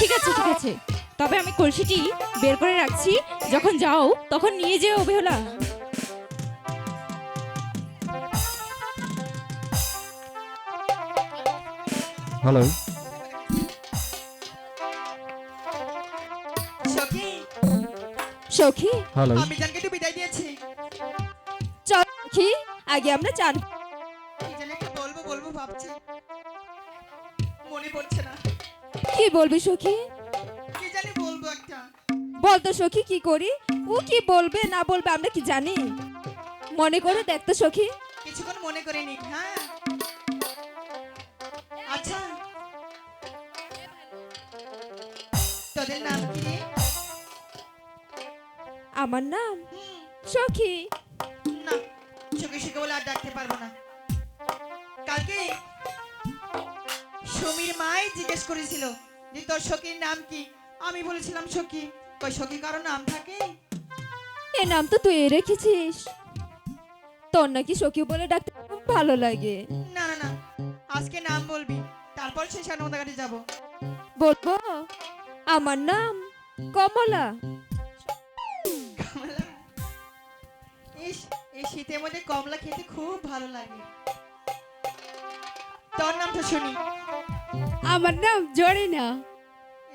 ঠিক আছে ঠিক আছে, তবে আমি কলসিটি বের করে রাখছি, যখন যাও তখন নিয়ে যেও বেহুলা। হ্যালো। সখী, সখী, হ্যালো। আমি জানকে একটু বিদায় দিয়েছি। চল সখী, আগে আমরা চান। কি জানি একটা বলবো বলবো ভাবছি, মনে পড়ছে না। কি বলবি সখী? কি জানি বলবো একটা। বল তো সখী, কি করি? ও কি বলবে না বলবে আমরা কি জানি? মনে করে দেখ তো সখী। কিছুক্ষণ মনে করে নি। হ্যাঁ আচ্ছা, তোদের নাম কি রে? আমার নাম হুম, সখী। না, সুখে সুখে বলে আর ডাকতে পারবো না। কালকে সমীর মাই জিজ্ঞেস করেছিল যে তোর সখীর নাম কি। আমি বলেছিলাম সখী। কই সখী কারো নাম থাকে? এ নাম তো তুই রেখেছিস, তোর নাকি সখী বলে ডাকতে খুব ভালো লাগে। না না না, আজকে নাম বলবি, তারপর সেই সানন্দা ঘাটে যাবো। বলবো আমার নাম কমলা। কমলা? ইস, এই শীতের মধ্যে কমলা খেতে খুব ভালো লাগে। তোর নামটা শুনি। আমার নাম জরিনা।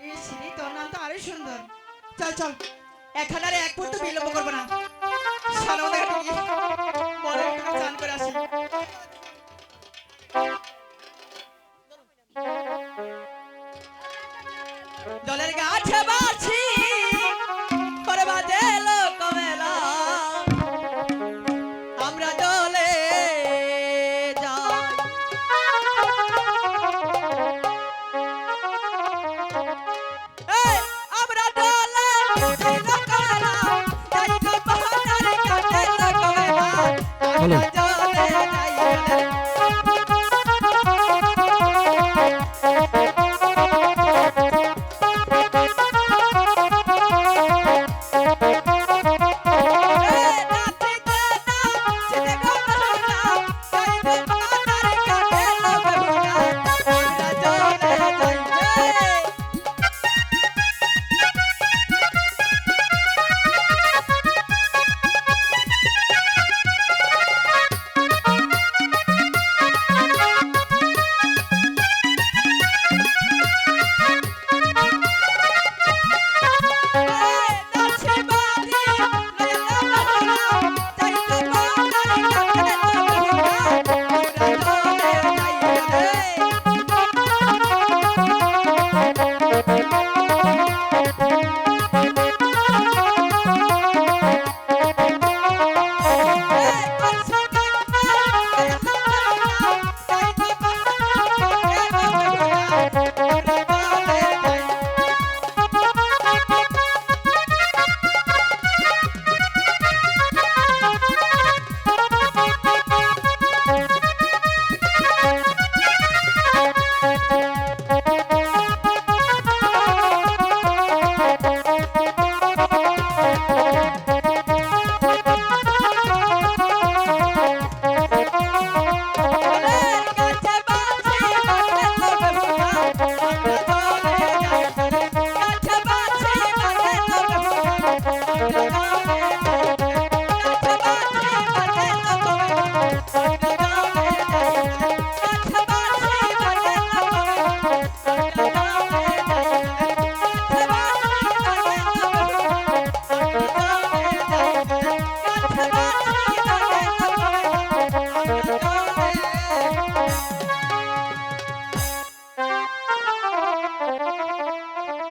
ইস রে, তোর নাম তো আরো সুন্দর। চল চল, এখন আর এক মুহূর্ত বিলম্ব করবো না, সানন্দা ঘাটে গিয়ে মনের ভিতরে চান করে আসি। জলের গাছ